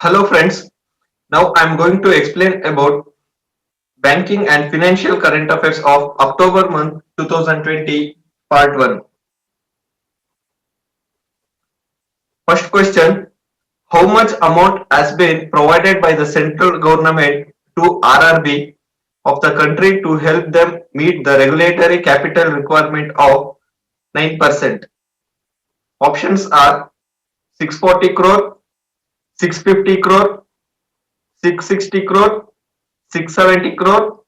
Hello friends, now I am going to explain about banking and financial current affairs of October month 2020 part 1. First question, how much amount has been provided by the central government to RRB of the country to help them meet the regulatory capital requirement of 9%? Options are 640 crore, 650 crore, 660 crore, 670 crore,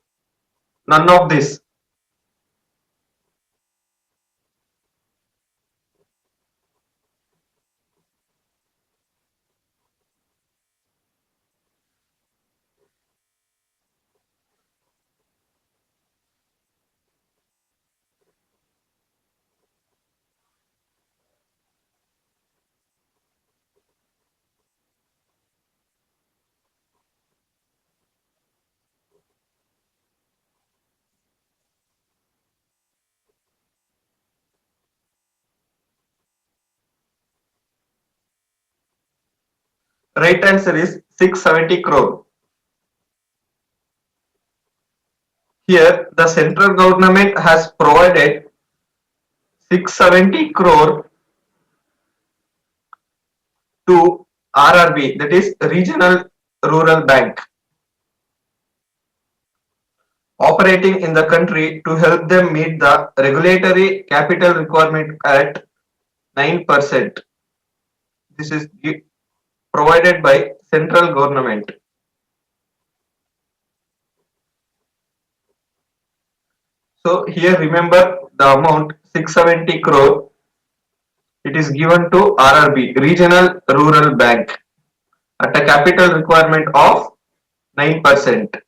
none of this. Right answer is 670 crore. Here, the central government has provided 670 crore to RRB, that is Regional Rural Bank, operating in the country to help them meet the regulatory capital requirement at 9%. This is provided by central government. So here remember the amount 670 crore, it is given to RRB, Regional Rural Bank, at a capital requirement of 9%.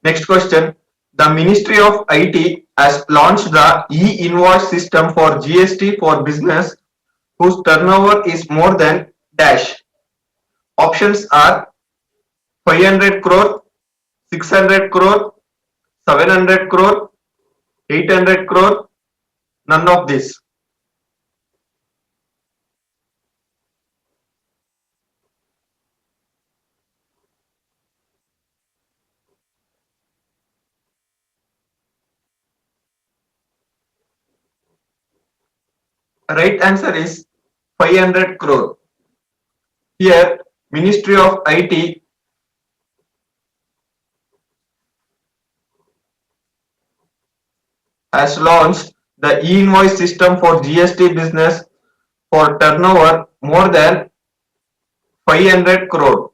Next question. The Ministry of IT has launched the e-invoice system for GST for business whose turnover is more than dash. Options are 500 crore, 600 crore, 700 crore, 800 crore, none of this. Right answer is 500 crore. Here, Ministry of IT has launched the e-invoice system for GST business for turnover more than 500 crore.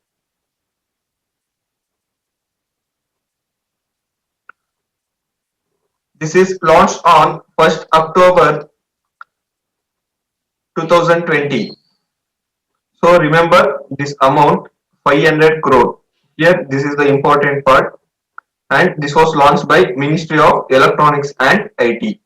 This is launched on 1st October 2020. So remember this amount 500 crore. Here this is the important part, and this was launched by Ministry of Electronics and IT.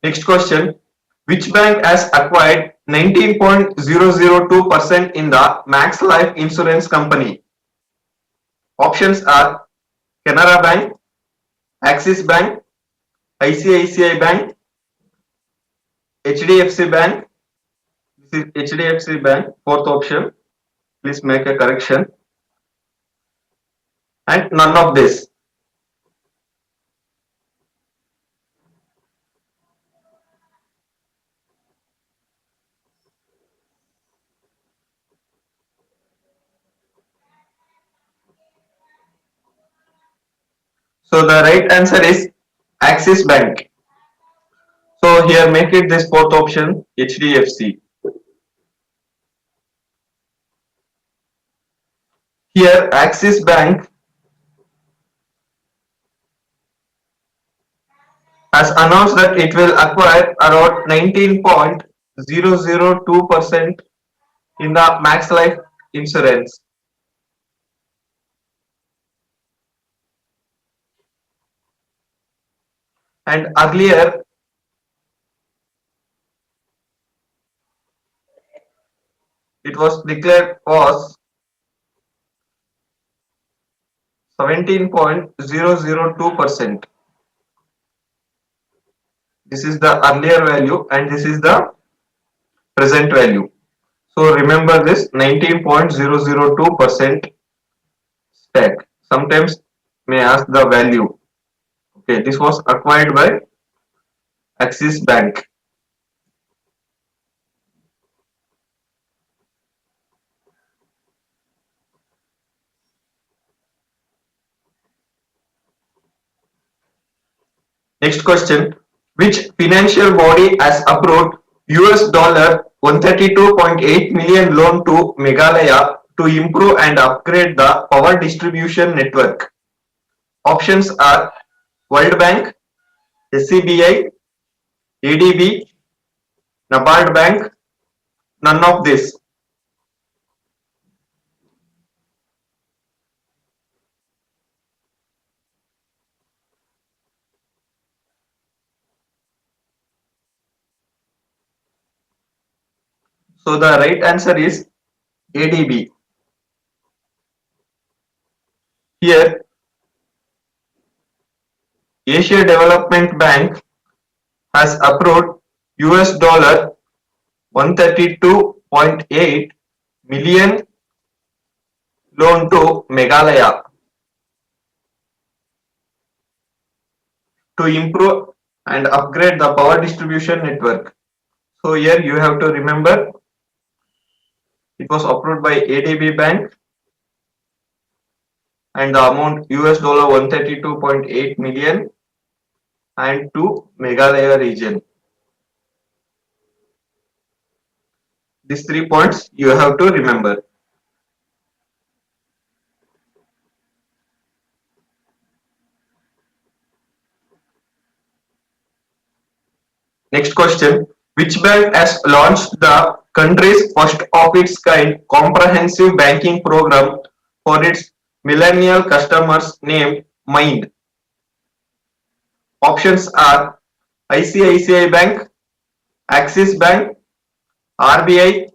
Next question. Which bank has acquired 19.002% in the Max Life Insurance Company? Options are Canara Bank, Axis Bank, ICICI Bank, HDFC Bank. This is HDFC Bank, fourth option. Please make a correction. And none of this. So the right answer is Axis Bank. So here make it this fourth option, HDFC. Here Axis Bank has announced that it will acquire around 19.002% in the Max Life Insurance. And earlier was declared was 17.002%. This is the earlier value and this is the present value. So remember this 19.002% stack. Sometimes may ask the value. Okay, this was acquired by Axis Bank. Next question. Which financial body has approved US dollar 132.8 million loan to Meghalaya to improve and upgrade the power distribution network? Options are World Bank, SCBI, EDB, NABARD Bank, none of this. So the right answer is ADB. Here, Asia Development Bank has approved US dollar 132.8 million loan to Meghalaya to improve and upgrade the power distribution network. So here you have to remember it was approved by ADB Bank and the amount US dollar 132.8 million and to Meghalaya region. These 3 points you have to remember. Next question. Which bank has launched the country's first of its kind comprehensive banking program for its millennial customers named Mind? Options are ICICI Bank, Axis Bank, RBI,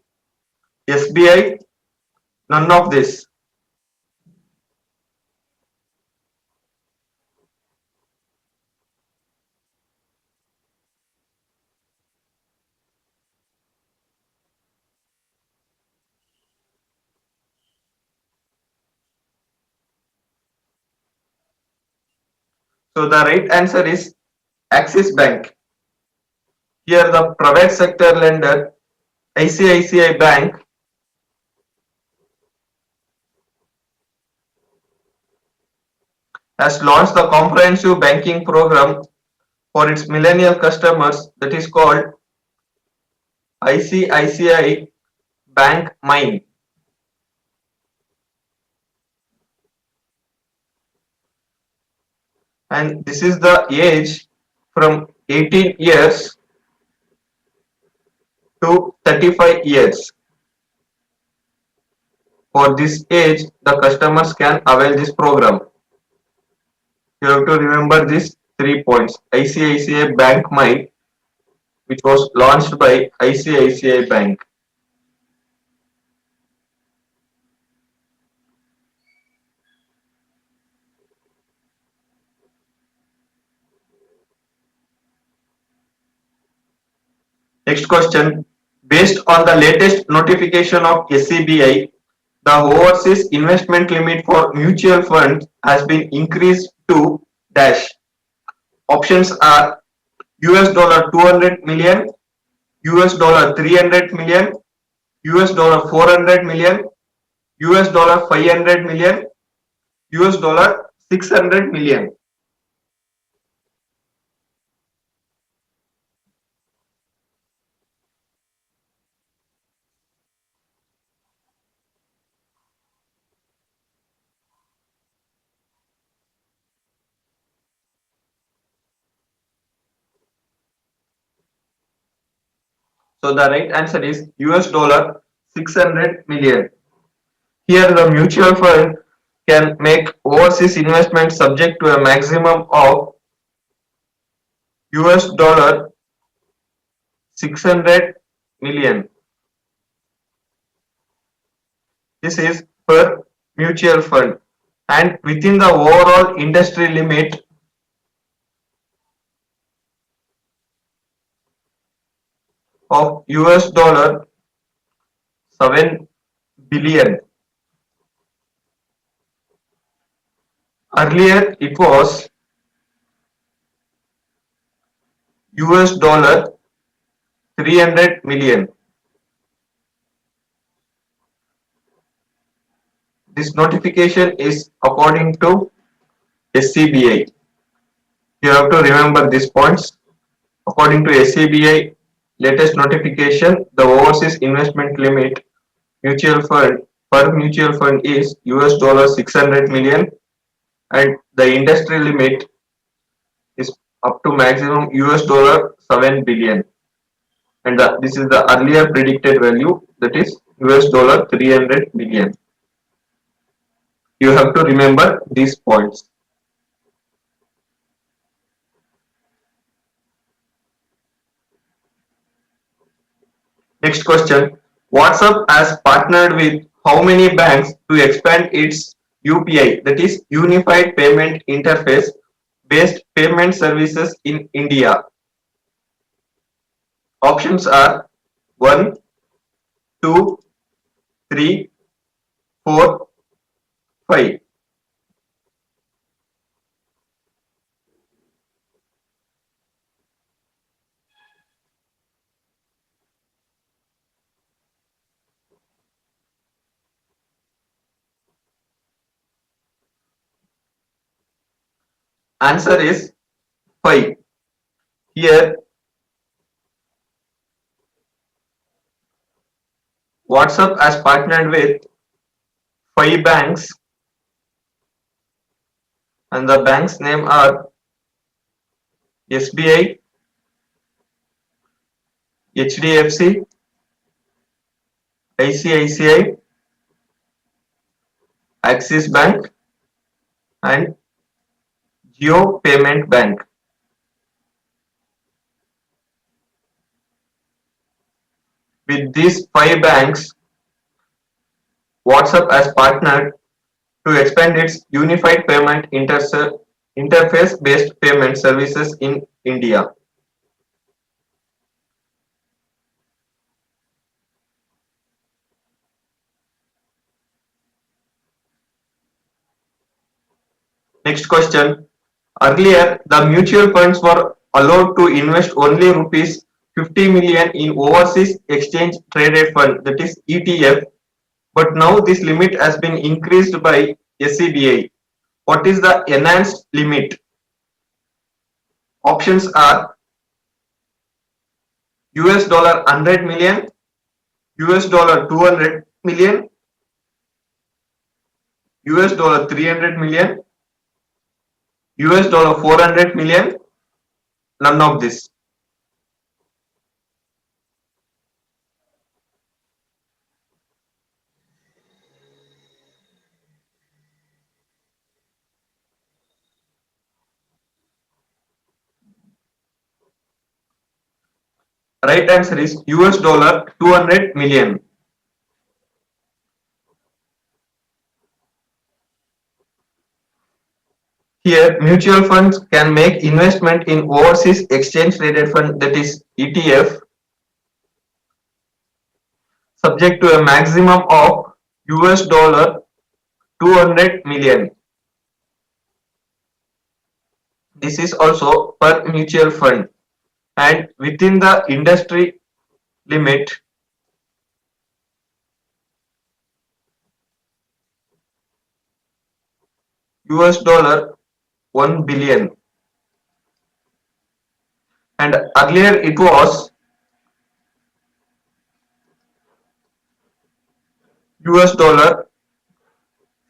SBI, none of this. So the right answer is Axis Bank. Here the private sector lender ICICI Bank has launched the comprehensive banking program for its millennial customers that is called ICICI Bank Mind. And this is the age from 18 years to 35 years. For this age, the customers can avail this program. You have to remember these 3 points. ICICI Bank Mind, which was launched by ICICI Bank. Next question. Based on the latest notification of SCBI, the overseas investment limit for mutual funds has been increased to dash. Options are US dollar 200 million, US dollar 300 million, US dollar 400 million, US dollar 500 million, US dollar 600 million. So the right answer is US dollar 600 million. Here the mutual fund can make overseas investment subject to a maximum of US dollar 600 million. This is per mutual fund, and within the overall industry limit of US dollar 7 billion. Earlier it was US dollar 300 million. This notification is according to SCBI. You have to remember these points. According to SCBI latest notification, the overseas investment limit mutual fund per mutual fund is US dollar 600 million, and the industry limit is up to maximum US dollar 7 billion. And this is the earlier predicted value, that is US dollar 300 million. You have to remember these points. Next question. WhatsApp has partnered with how many banks to expand its UPI, that is Unified Payment Interface based payment services in India? Options are 1, 2, 3, 4, 5. Answer is 5. Here WhatsApp has partnered with 5 banks, and the banks name are SBI, HDFC, ICICI, Axis Bank, and Geo Payment Bank. With these 5 banks, WhatsApp has partnered to expand its unified payment interface based payment services in India. Next question. Earlier, the mutual funds were allowed to invest only rupees 50 million in overseas exchange traded fund, that is ETF, but now this limit has been increased by SCBI. What is the enhanced limit? Options are US dollar 100 million, US dollar 200 million, US dollar 300 million, US dollar 400 million, none of this. Right answer is US dollar 200 million. Here, mutual funds can make investment in overseas exchange traded fund, that is ETF, subject to a maximum of US dollar 200 million. This is also per mutual fund, and within the industry limit US dollar 1 billion, and earlier it was US dollar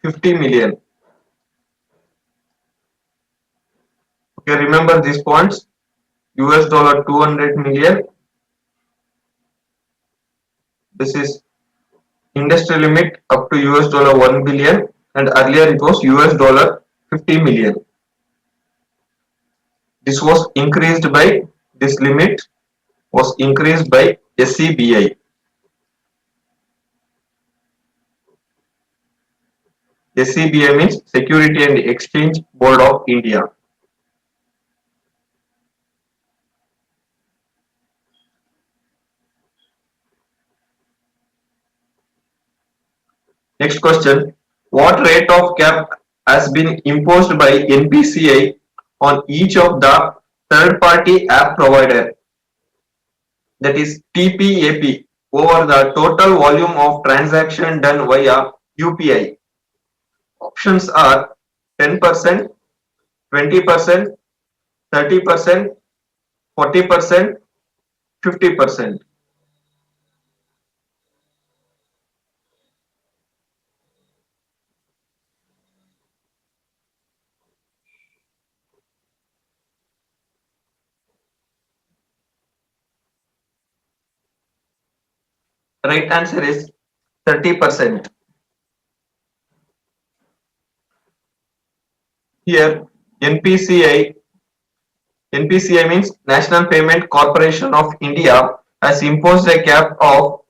50 million. Okay, remember these points. US dollar 200 million. This is industry limit up to US dollar 1 billion, and earlier it was US dollar 50 million. This was increased by, this limit was increased by SCBI. SCBI means Security and Exchange Board of India. Next question. What rate of cap has been imposed by NPCI on each of the third party app provider, that is TPAP, over the total volume of transaction done via UPI? Options are 10%, 20%, 30%, 40%, 50%. Right answer is 30%. Here NPCI means National Payment Corporation of India has imposed a cap of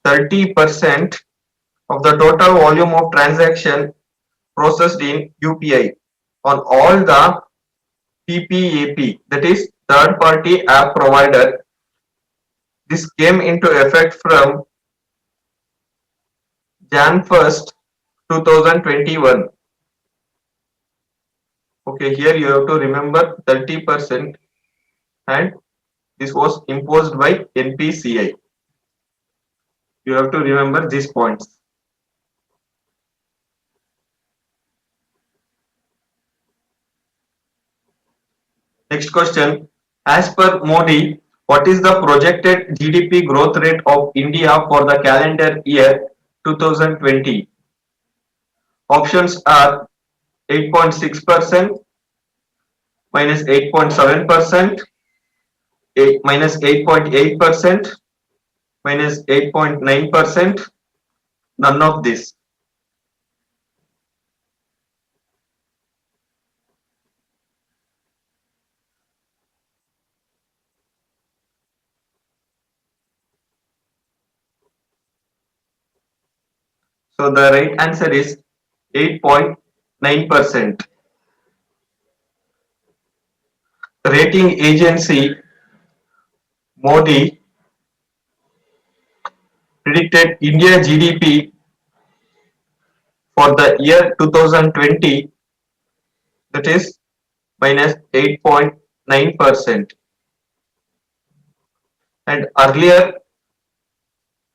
30% of the total volume of transaction processed in UPI on all the PPAP, that is third party app provider. This came into effect from Jan 1st, 2021. Okay, here you have to remember 30% and this was imposed by NPCI. You have to remember these points. Next question. As per Modi, what is the projected GDP growth rate of India for the calendar year 2020? Options are 8.6%, minus 8.7%, minus 8.8%, minus 8.9%, none of this. So the right answer is 8.9%. Rating agency Modi predicted India GDP for the year 2020, that is minus 8.9%, and earlier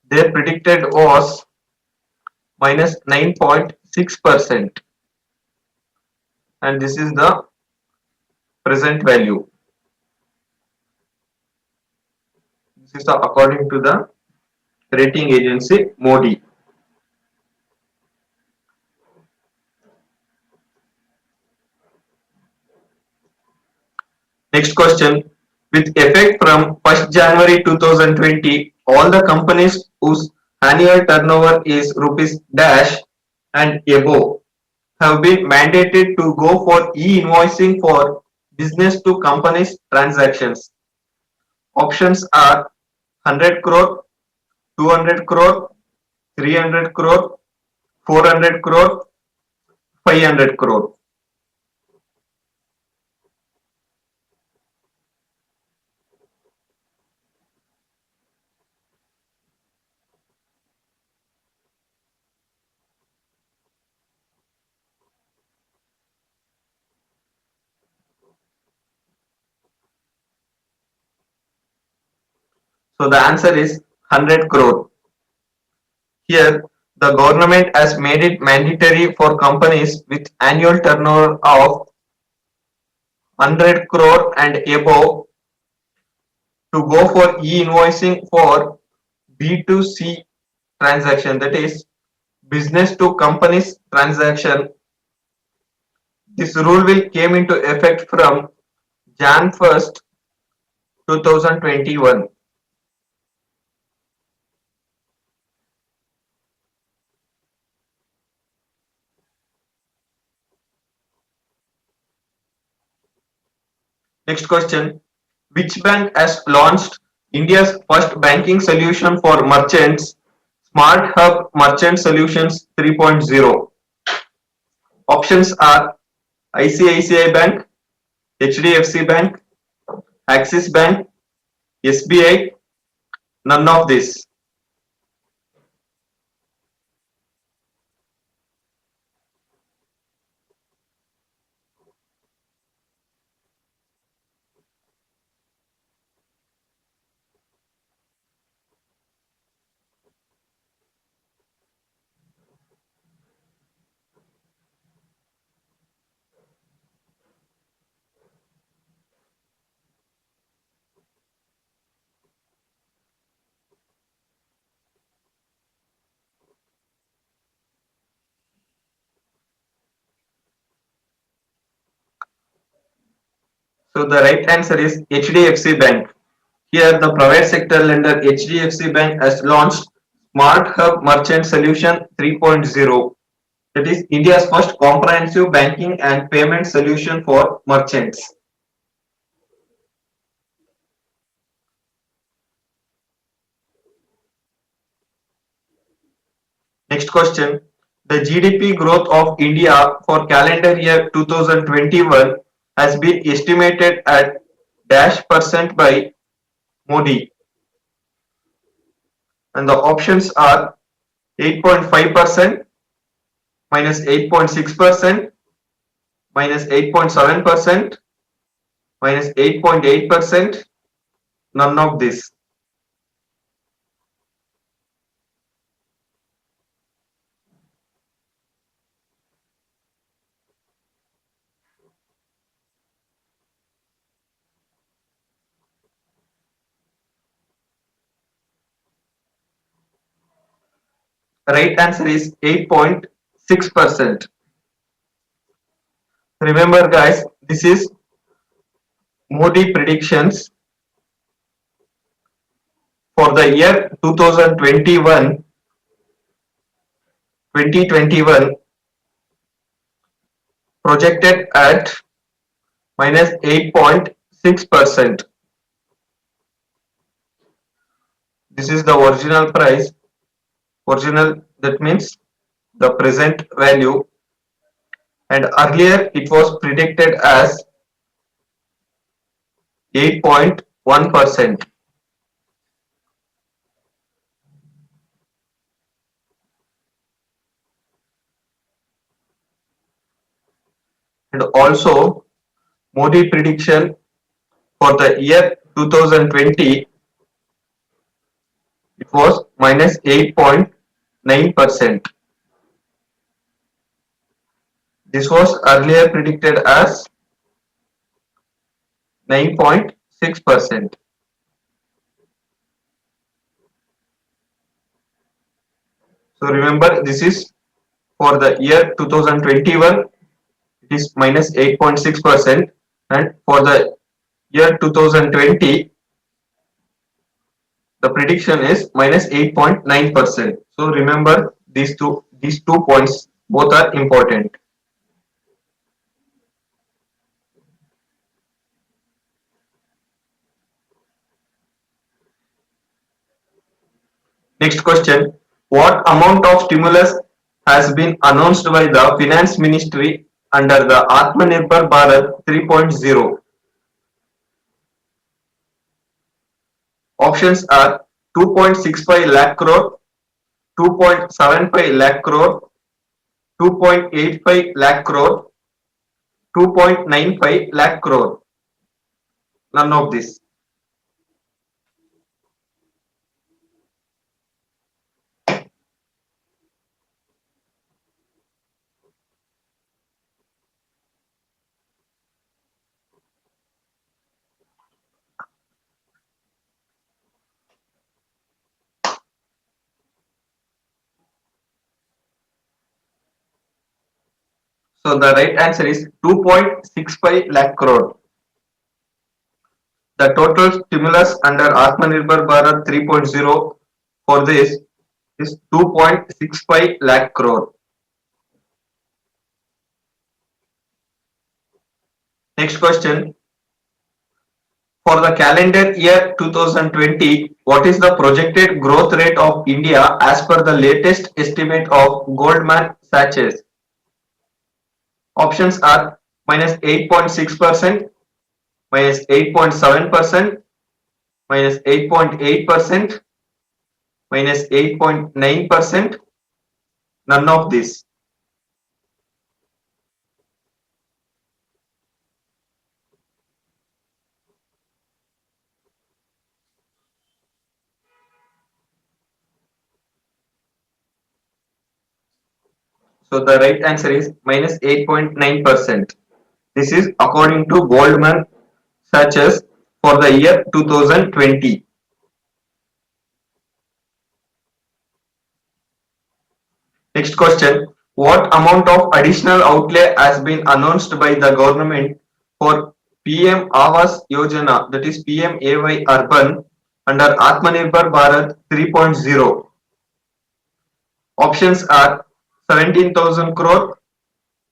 they predicted was minus 9.6%, and this is the present value. This is according to the rating agency Modi. Next question. With effect from 1st January 2020, all the companies whose annual turnover is rupees dash and above have been mandated to go for e-invoicing for business to companies transactions. Options are 100 crore, 200 crore, 300 crore, 400 crore, 500 crore. So the answer is 100 crore. Here, the government has made it mandatory for companies with annual turnover of 100 crore and above to go for e-invoicing for B2C transaction, that is business to companies transaction. This rule will came into effect from Jan 1st, 2021. Next question. Which bank has launched India's first banking solution for merchants, Smart Hub Merchant Solutions 3.0? Options are ICICI Bank, HDFC Bank, Axis Bank, SBI, none of this. So the right answer is HDFC Bank. Here the private sector lender HDFC Bank has launched Smart Hub Merchant Solution 3.0. That is India's first comprehensive banking and payment solution for merchants. Next question. The GDP growth of India for calendar year 2021 has been estimated at dash percent by Modi. And the options are 8.5%, minus 8.6%, minus 8.7%, minus 8.8%, none of this. Right answer is 8.6%. Remember guys, this is Modi predictions for the year 2021 projected at minus 8.6%. This is the original price. Original, that means the present value, and earlier it was predicted as 8.1%. And also Modi prediction for the year 2020, it was minus 8.9%. This was earlier predicted as 9.6%. So remember, this is for the year 2021, it is minus 8.6%, and for the year 2020, the prediction is minus 8.9%. So remember these two points both are important. Next question. What amount of stimulus has been announced by the Finance Ministry under the Atmanirbhar Bharat 3.0? Options are 2.65 lakh crore, 2.75 lakh crore, 2.85 lakh crore, 2.95 lakh crore. None of this. So the right answer is 2.65 lakh crore. The total stimulus under Atmanirbhar Bharat 3.0 for this is 2.65 lakh crore. Next question. For the calendar year 2020, what is the projected growth rate of India as per the latest estimate of Goldman Sachs? Options are minus 8.6%, minus 8.7%, minus 8.8%, minus 8.9%, none of this. So the right answer is minus 8.9%. This is according to Goldman Sachs for the year 2020. Next question. What amount of additional outlay has been announced by the government for PM Awas Yojana, that is PMAY Urban, under Atmanirbhar Bharat 3.0? Options are 17,000 crore,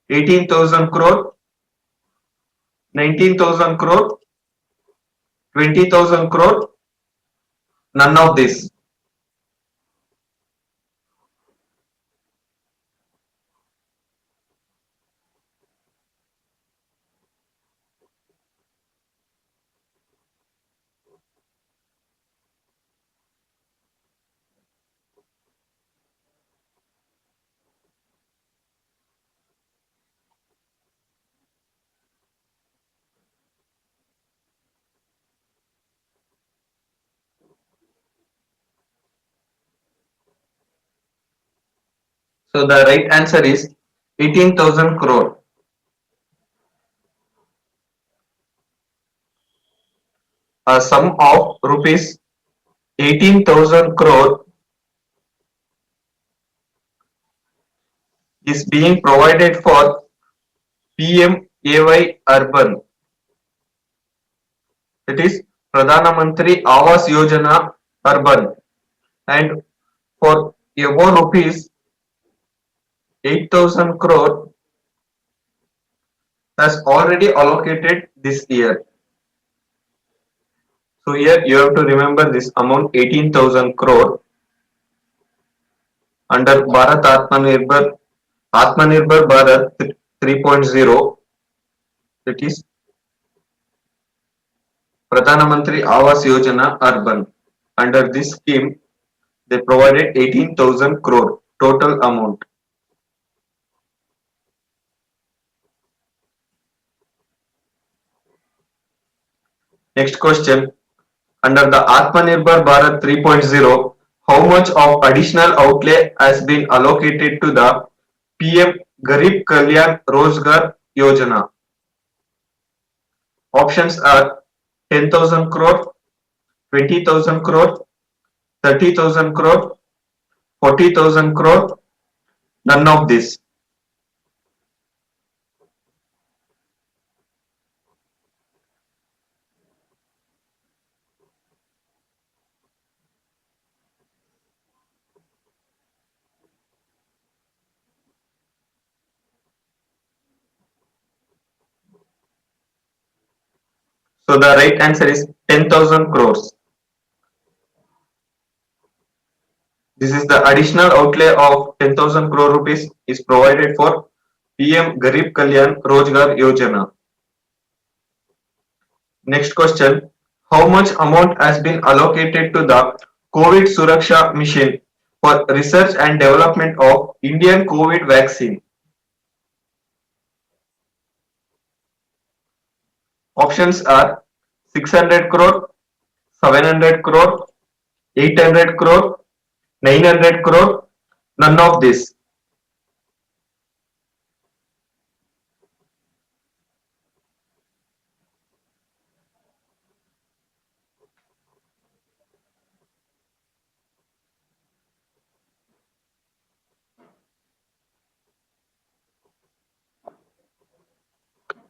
18,000 crore, 19,000 crore, 20,000 crore, none of this. So the right answer is 18,000 crore. A sum of rupees 18,000 crore is being provided for PMAY Urban, that is Pradhana Mantri Awas Yojana Urban, and for above rupees 8,000 crore has already allocated this year. So here you have to remember this amount 18,000 crore under Bharat Atmanirbhar Bharat 3.0, that is Pradhana Mantri Awas Yojana Urban. Under this scheme, they provided 18,000 crore total amount. Next question. Under the Atmanirbhar Bharat 3.0, how much of additional outlay has been allocated to the PM Garib Kalyan Rozgar Yojana? Options are 10,000 crore, 20,000 crore, 30,000 crore, 40,000 crore, none of this. So the right answer is 10,000 crores. This is the additional outlay of 10,000 crore rupees is provided for PM Garib Kalyan Rozgar Yojana. Next question. How much amount has been allocated to the COVID Suraksha mission for research and development of Indian COVID vaccine? Options are 600 crore, 700 crore, 800 crore, 900 crore, none of this.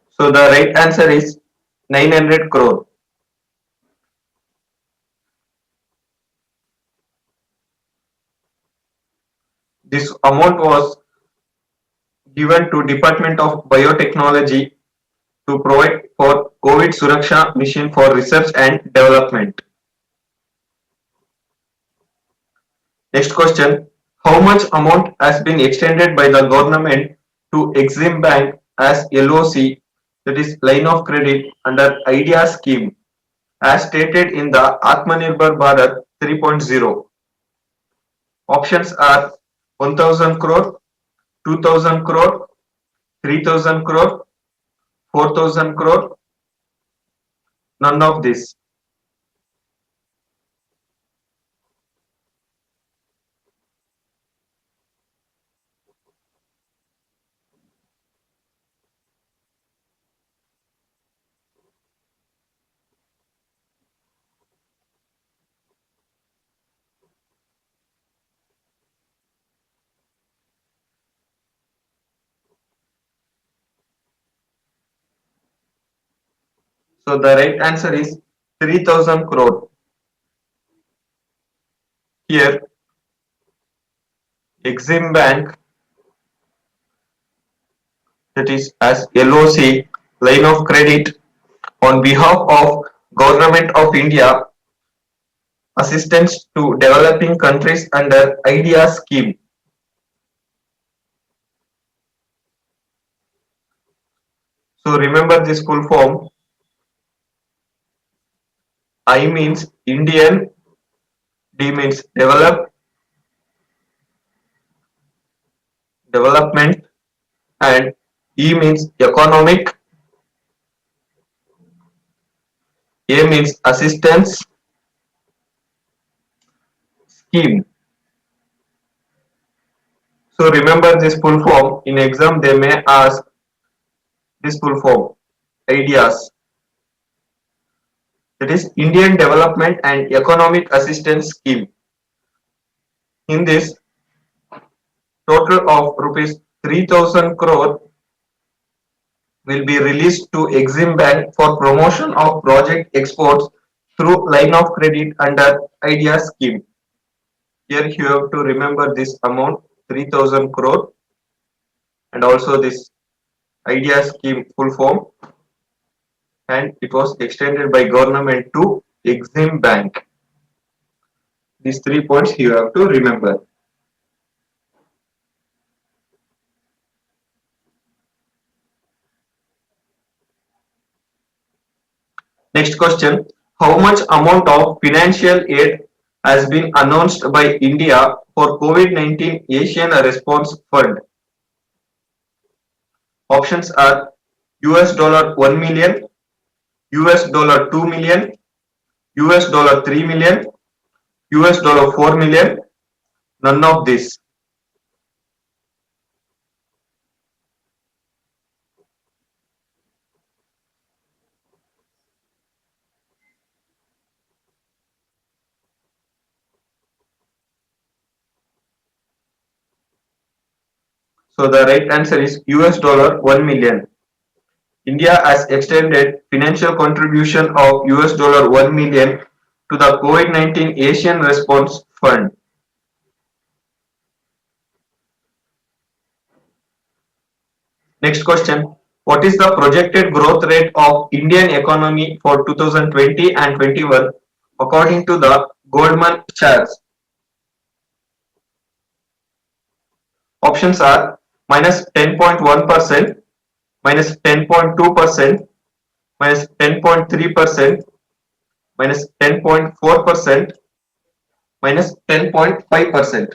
So the right answer is 900 crore. This amount was given to Department of Biotechnology to provide for COVID Suraksha mission for research and development. Next question. How much amount has been extended by the government to Exim Bank as LOC, that is line of credit under IDEA scheme as stated in the Atmanirbhar Bharat 3.0. Options are 1000 crore, 2000 crore, 3000 crore, 4000 crore, none of this. So the right answer is 3000 crore. Here, Exim Bank, that is as LOC, line of credit, on behalf of Government of India, assistance to developing countries under IDEA scheme. So remember this full form. I means Indian, D means development, and E means economic, A means assistance scheme. So remember this full form. In exam they may ask this full form, ideas. That is Indian Development and Economic Assistance Scheme. In this, total of rupees 3000 crore will be released to Exim Bank for promotion of project exports through line of credit under IDEA scheme. Here you have to remember this amount 3000 crore and also this IDEA scheme full form, and it was extended by government to Exim Bank. These 3 points you have to remember. Next question. How much amount of financial aid has been announced by India for COVID-19 Asian Response Fund? Options are US dollar 1 million, US dollar 2 million, US dollar 3 million, US dollar 4 million, none of this. So the right answer is US dollar 1 million. India has extended financial contribution of US dollar 1 million to the COVID-19 Asian Response Fund. Next question. What is the projected growth rate of Indian economy for 2020 and 21 according to the Goldman Sachs? Options are minus 10.1%, minus 10.2%, minus 10.3%, minus 10.4%, minus 10.5%.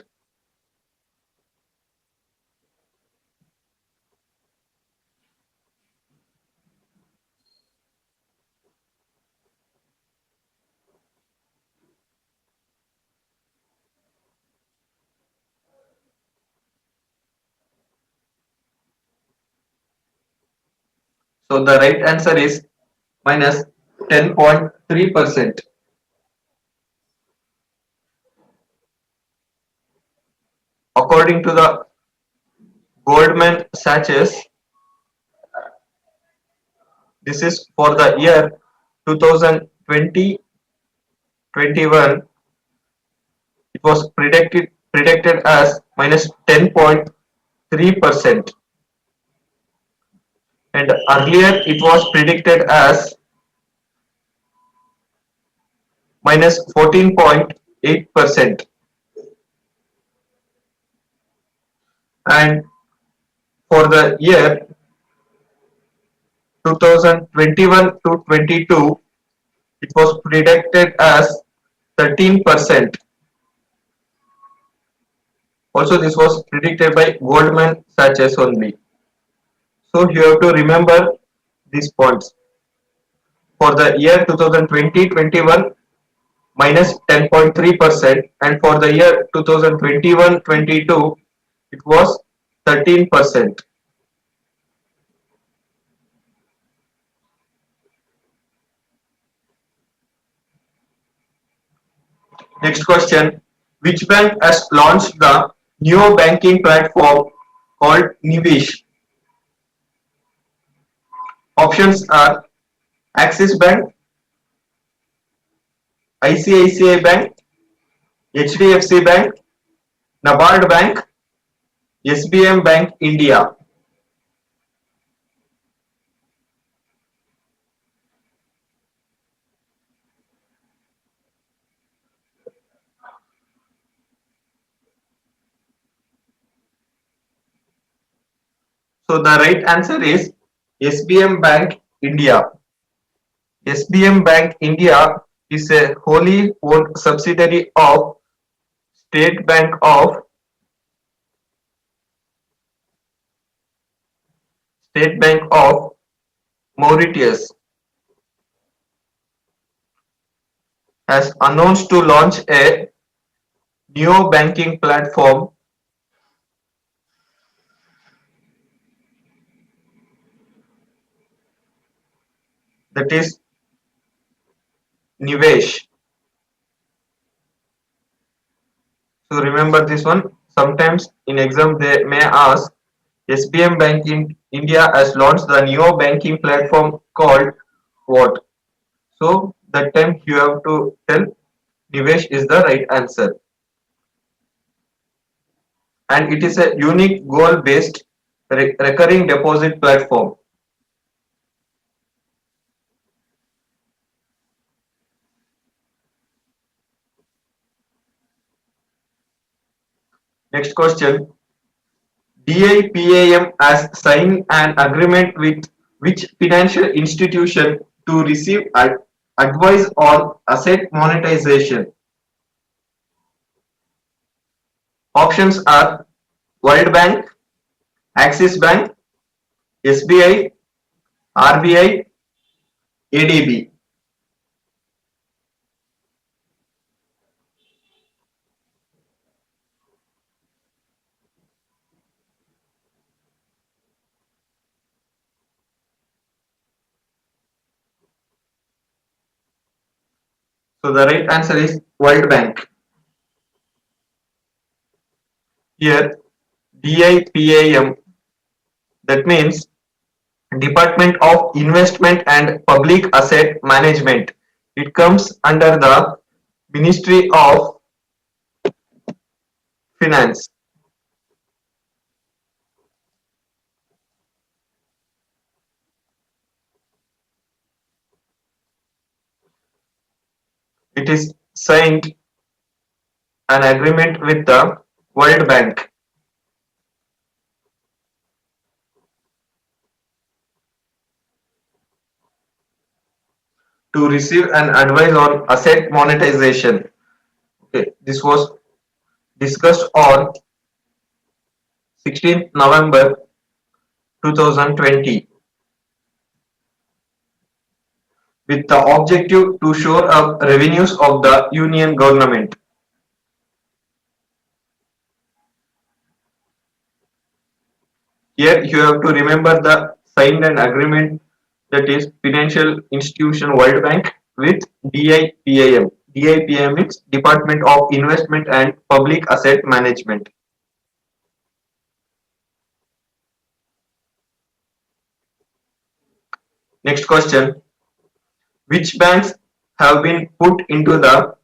So the right answer is minus 10.3%. According to the Goldman Sachs, this is for the year 2020-21. It was predicted as minus 10.3%, and earlier it was predicted as minus 14.8%, and for the year 2021 to 22, it was predicted as 13%. Also, this was predicted by Goldman Sachs only. So you have to remember these points. For the year 2020-21, minus 10.3%, and for the year 2021-22, it was 13%. Next question. Which bank has launched the new banking platform called Nivesh? Options are Axis Bank, ICICI Bank, HDFC Bank, NABARD Bank, SBI Bank India. So the right answer is SBI Bank India. SBI Bank India is a wholly owned subsidiary of State Bank of State Bank of Mauritius, has announced to launch a new banking platform that is Nivesh. So remember this one. Sometimes in exam they may ask SBI Bank in India has launched the new banking platform called what? So that time you have to tell Nivesh is the right answer. And it is a unique goal-based recurring deposit platform. Next question. DIPAM has signed an agreement with which financial institution to receive advice on asset monetization? Options are World Bank, Axis Bank, SBI, RBI, ADB. So the right answer is World Bank. Here DIPAM, that means Department of Investment and Public Asset Management. It comes under the Ministry of Finance. It is signed an agreement with the World Bank to receive an advice on asset monetization. Okay, this was discussed on 16th November 2020 with the objective to shore up revenues of the union government. Here you have to remember the signed an agreement, that is Financial Institution World Bank with DIPAM. DIPAM is Department of Investment and Public Asset Management. Next question. Which banks have been put into the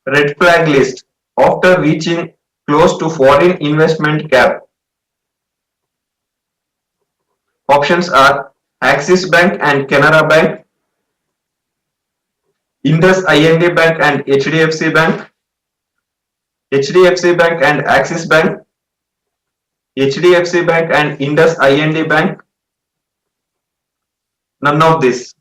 red flag list after reaching close to foreign investment cap? Options are Axis Bank and Canara Bank, Indus IND Bank and HDFC Bank, HDFC Bank and Axis Bank, HDFC Bank and Indus IND Bank, None of this.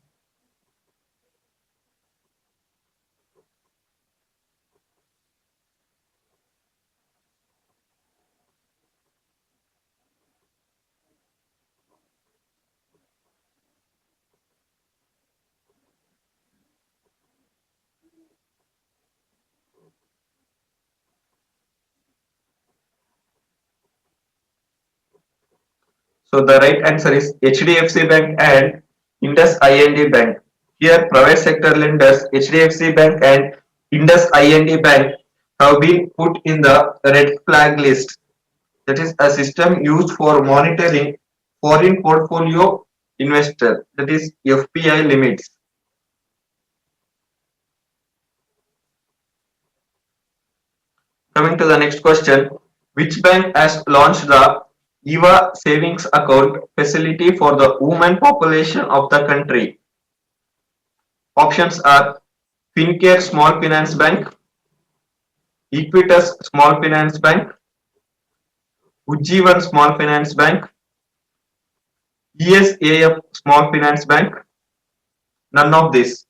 So the right answer is HDFC Bank and Indus IND Bank. Here, private sector lenders HDFC Bank and Indus IND Bank have been put in the red flag list. That is a system used for monitoring foreign portfolio investor, that is FPI limits. Coming to the next question, which bank has launched the EVA savings account facility for the women population of the country? Options are Fincare Small Finance Bank, Equitas Small Finance Bank, Ujjivan Small Finance Bank, ESAF Small Finance Bank. None of this.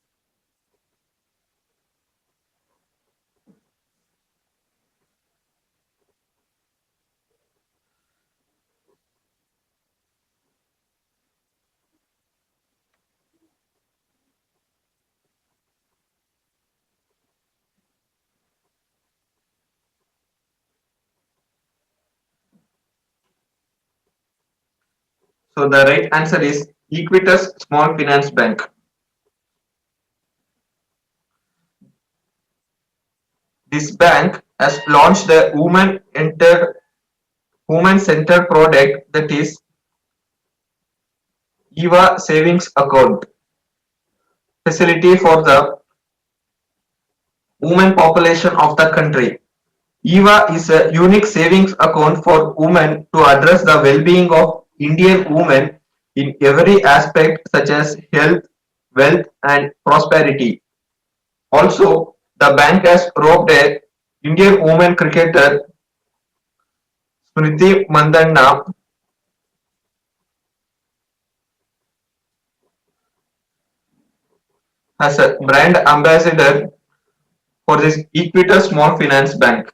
So the right answer is Equitas Small Finance Bank. This bank has launched a woman centered product, that is EVA savings account facility for the women population of the country. EVA is a unique savings account for women to address the well-being of Indian women in every aspect such as health, wealth and prosperity. Also, the bank has roped a Indian woman cricketer Smriti Mandana as a brand ambassador for this Equitas Small Finance Bank.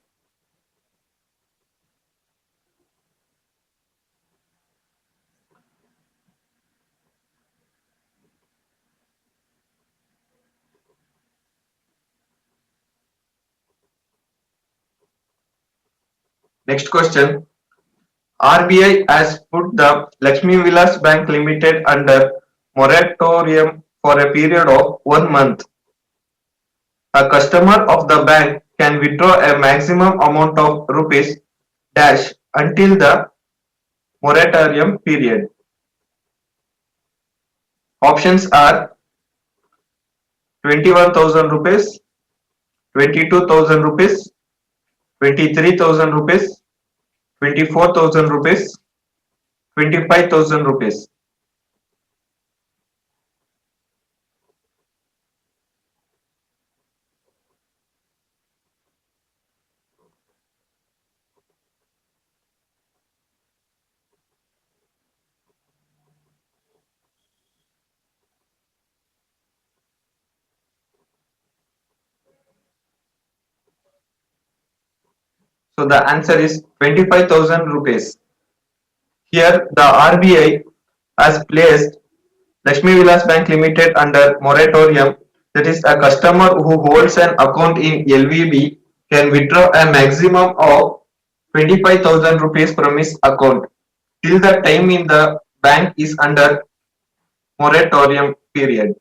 Next question. RBI has put the Lakshmi Vilas Bank Limited under moratorium for a period of 1 month. A customer of the bank can withdraw a maximum amount of rupees dash until the moratorium period. Options are 21,000 rupees, 22,000 rupees, 23,000 rupees, 24,000 rupees, 25,000 rupees. So the answer is 25,000 rupees. Here the RBI has placed Lakshmi Vilas Bank Limited under moratorium, that is a customer who holds an account in LVB can withdraw a maximum of 25,000 rupees from his account till the time in the bank is under moratorium period.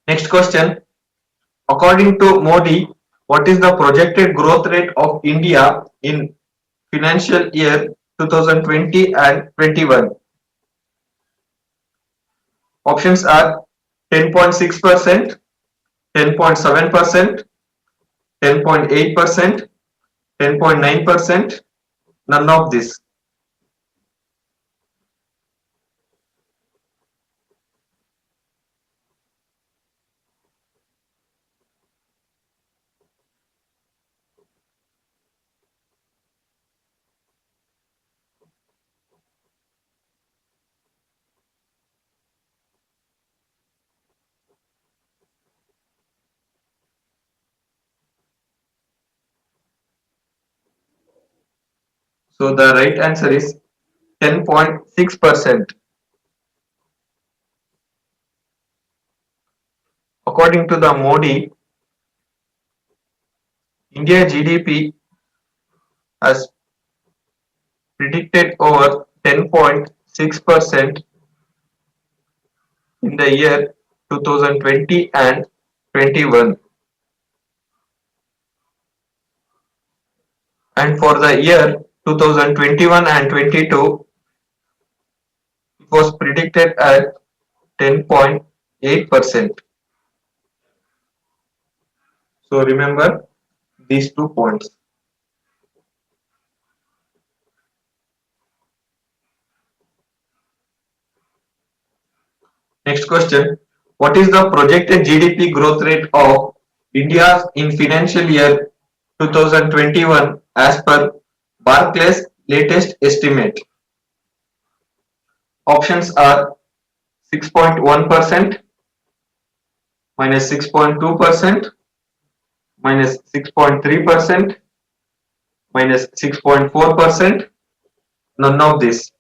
Next question. According to Modi, what is the projected growth rate of India in financial year 2020 and 21? Options are 10.6%, 10.7%, 10.8%, 10.9%, none of this. So the right answer is 10.6%. According to the Modi, India GDP has predicted over 10.6% in the year 2020 and 21, and for the year 2021 and 22 it was predicted at 10.8%. So remember these 2 points. Next question. What is the projected GDP growth rate of India in financial year 2021 as per Barclays latest estimate? Options are 6.1%, minus 6.2%, minus 6.3%, minus 6.4%, none of this.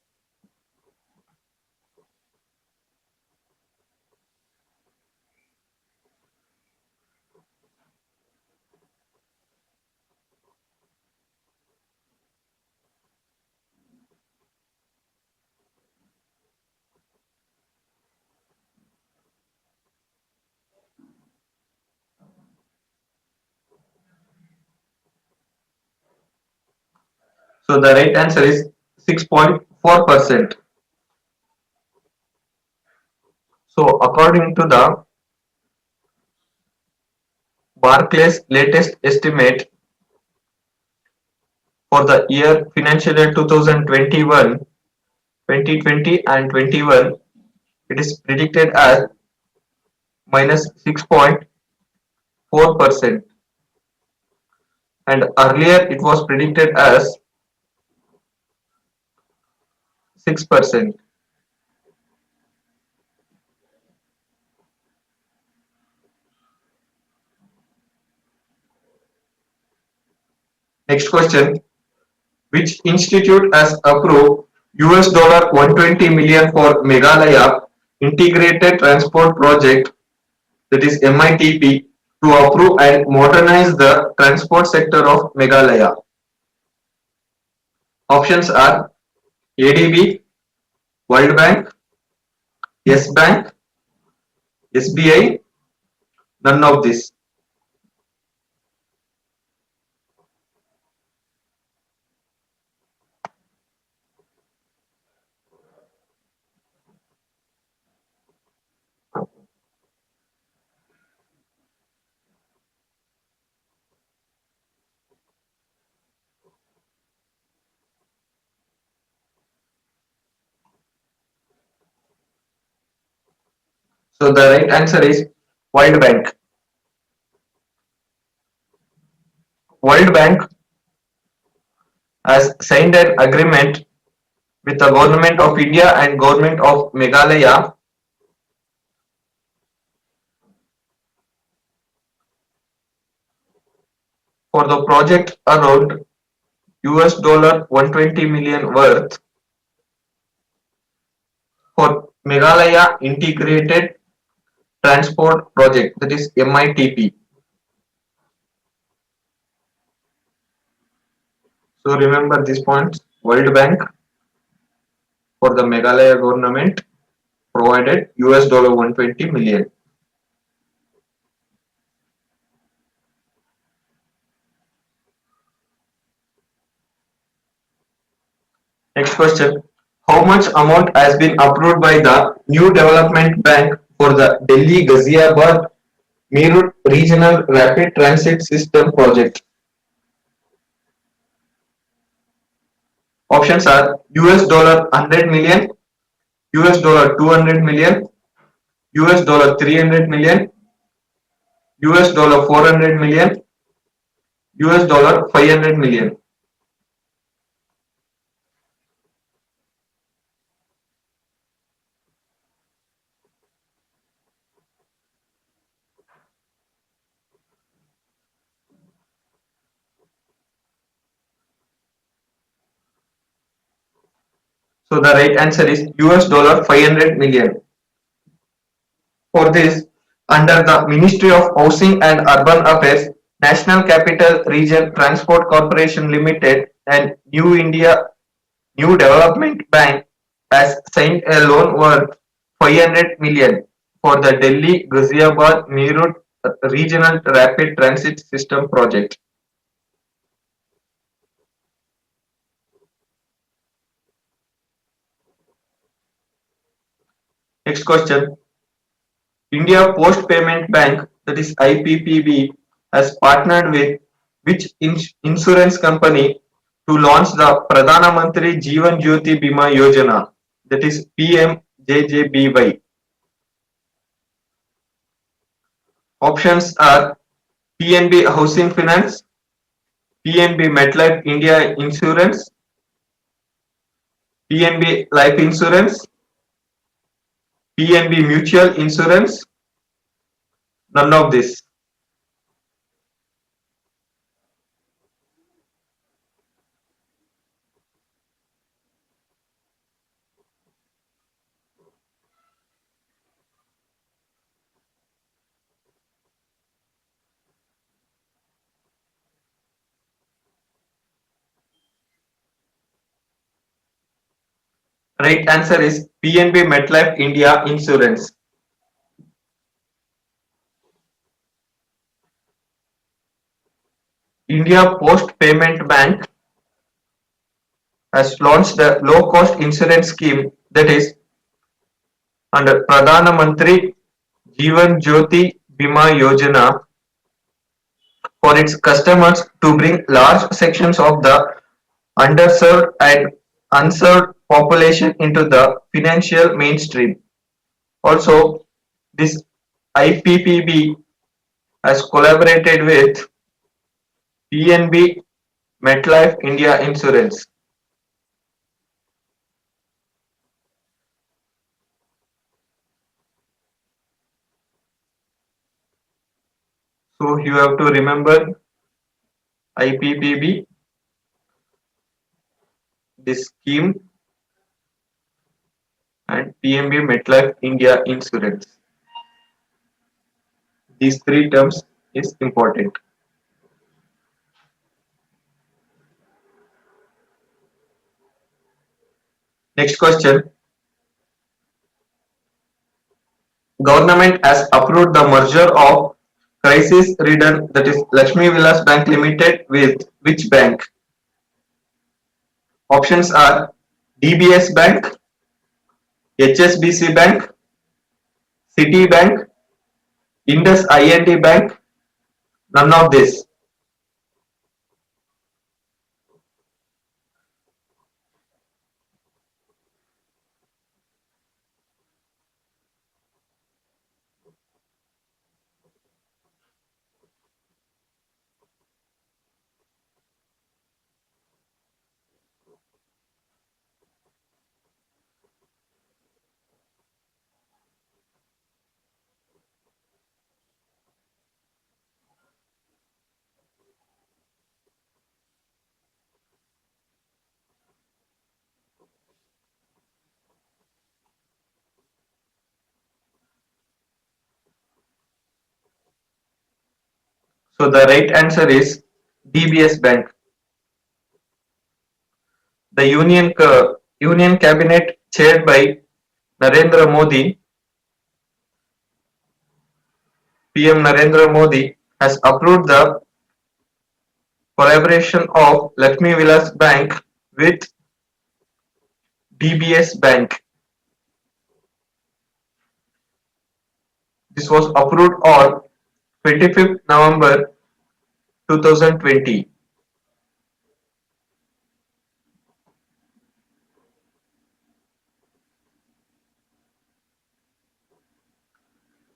So the right answer is 6.4%. So according to the Barclays latest estimate for the year financial year 2021, 2020 and 21, it is predicted as minus 6.4%, and earlier it was predicted as 6%. Next question. Which institute has approved US dollar 120 million for Meghalaya Integrated Transport Project, that is MITP, to approve and modernize the transport sector of Meghalaya? Options are ADB, World Bank, Yes Bank, SBI, none of this. So the right answer is World Bank. World Bank has signed an agreement with the Government of India and Government of Meghalaya for the project around US dollar 120 million worth for Meghalaya Integrated Transport Project, that is MITP. So remember this point. World Bank for the Meghalaya government provided US dollar 120 million. Next question. How much amount has been approved by the New Development Bank for the Delhi Ghaziabad Meerut Regional Rapid Transit System project? Options are US dollar 100 million, US dollar 200 million, US dollar 300 million, US dollar 400 million, US dollar 500 million. So the right answer is US dollar 500 million. For this, under the Ministry of Housing and Urban Affairs, National Capital Region Transport Corporation Limited and New India New Development Bank has signed a loan worth 500 million for the Delhi Ghaziabad Meerut Regional Rapid Transit System project. Next question. India Post Payment Bank, that is IPPB, has partnered with which insurance company to launch the Pradhana Mantri Jeevan Jyoti Bima Yojana, that is PMJJBY. Options are PNB Housing Finance, PNB MetLife India Insurance, PNB Life Insurance, PNB Mutual Insurance, none of this. Right answer is PNB MetLife India Insurance. India Post Payment Bank has launched a low-cost insurance scheme, that is under Pradhana Mantri Jeevan Jyoti Bima Yojana, for its customers to bring large sections of the underserved and unserved population into the financial mainstream. Also, this IPPB has collaborated with PNB MetLife India Insurance. So you have to remember IPPB, this scheme, and PNB MetLife India Insurance. These three terms is important. Next question. Government has approved the merger of crisis ridden, that is Lakshmi Vilas Bank Limited, with which bank? Options are DBS Bank, HSBC Bank, Citibank, Indus IND Bank, none of this. So the right answer is DBS Bank. The Union Cabinet chaired by Narendra Modi, PM Narendra Modi, has approved the collaboration of Lakshmi Vilas Bank with DBS Bank. This was approved on 25th November 2020.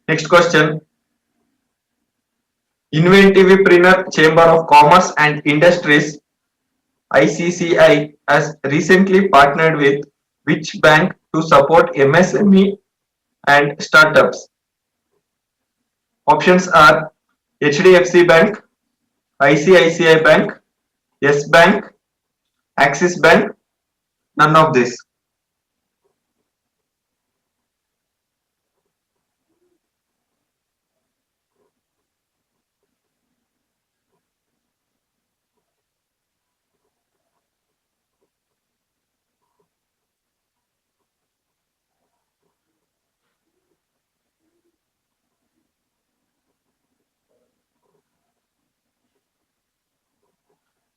Next question. Inventivepreneur Chamber of Commerce and Industries ICCI has recently partnered with which bank to support MSME and startups? Options are HDFC Bank, ICICI Bank, Yes Bank, Axis Bank, none of this.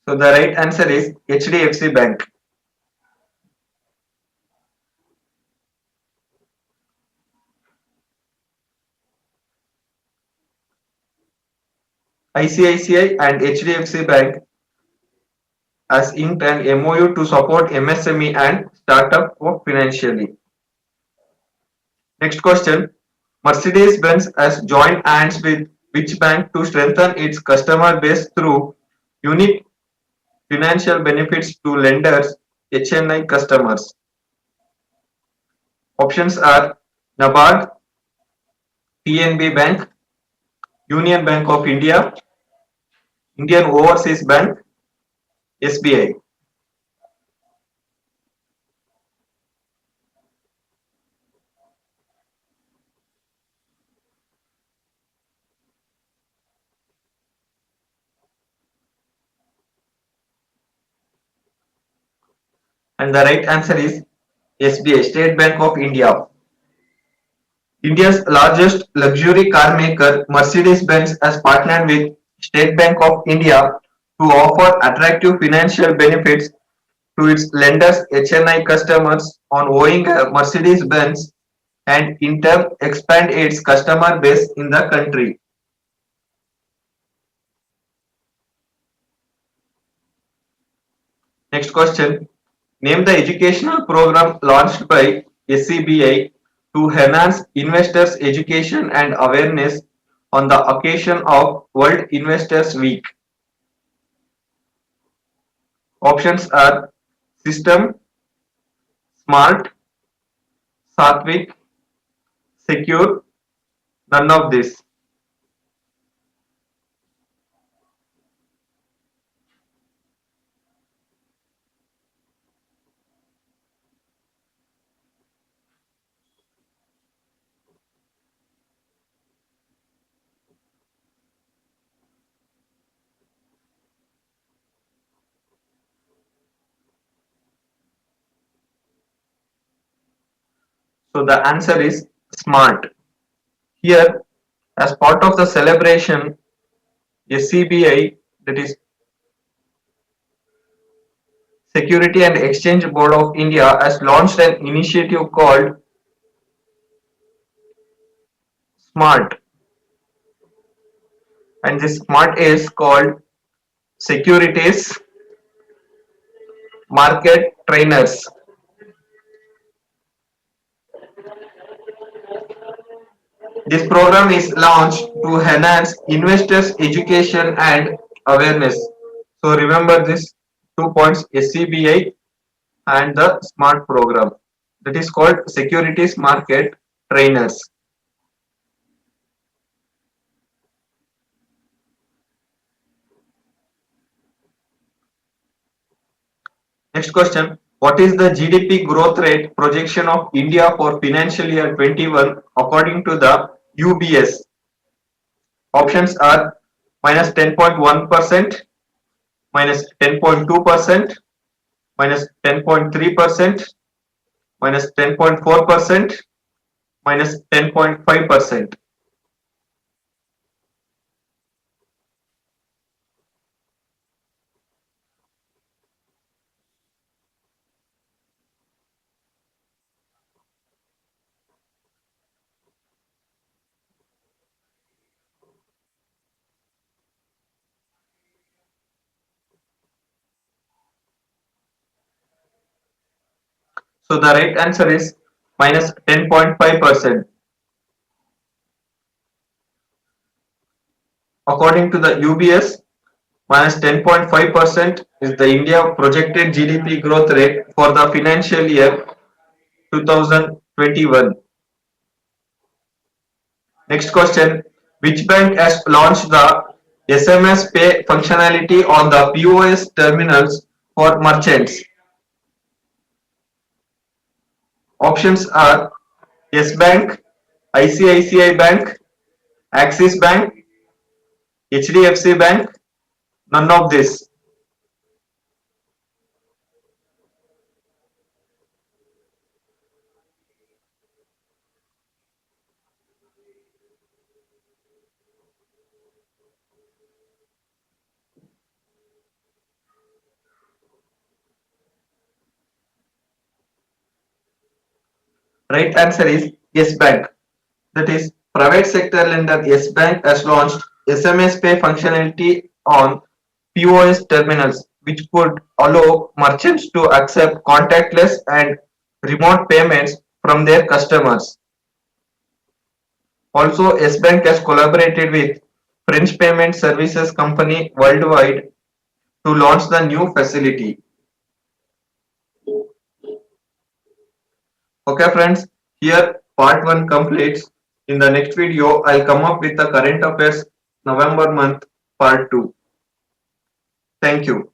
So the right answer is HDFC Bank. ICICI and HDFC Bank has inked an MOU to support MSME and startup financially. Next question. Mercedes-Benz has joined hands with which bank to strengthen its customer base through unique financial benefits to lenders, HNI customers? Options are NABARD, PNB Bank, Union Bank of India, Indian Overseas Bank, SBI. And the right answer is SBI, State Bank of India. India's largest luxury car maker, Mercedes-Benz, has partnered with State Bank of India to offer attractive financial benefits to its lenders' HNI customers on owning a Mercedes-Benz and in turn expand its customer base in the country. Next question. Name the educational program launched by SCBI to enhance investors' education and awareness on the occasion of World Investors Week. Options are System, Smart, Sattvic, Secure, none of this. So the answer is Smart. Here, as part of the celebration, SCBI, that is Security and Exchange Board of India, has launched an initiative called SMART, and this SMART is called Securities Market Trainers. This program is launched to enhance investors' education and awareness. So remember this 2 points: SCBI and the SMART program. That is called Securities Market Trainers. Next question. What is the GDP growth rate projection of India for financial year 21 according to the UBS? Options are minus 10.1%, minus 10.2%, minus 10.3%, minus 10.4%, minus 10.5%. So the right answer is minus 10.5%. According to the UBS, minus 10.5% is the India projected GDP growth rate for the financial year 2021. Next question. Which bank has launched the SMS Pay functionality on the POS terminals for merchants? Options are Yes Bank, ICICI Bank, Axis Bank, HDFC Bank, none of this. Right answer is Yes Bank. That is, private sector lender Yes Bank has launched SMS Pay functionality on POS terminals, which could allow merchants to accept contactless and remote payments from their customers. Also, Yes Bank has collaborated with French payment services company worldwide to launch the new facility. Okay friends, here part 1 completes. In the next video, I'll come up with the current affairs November month part 2. Thank you.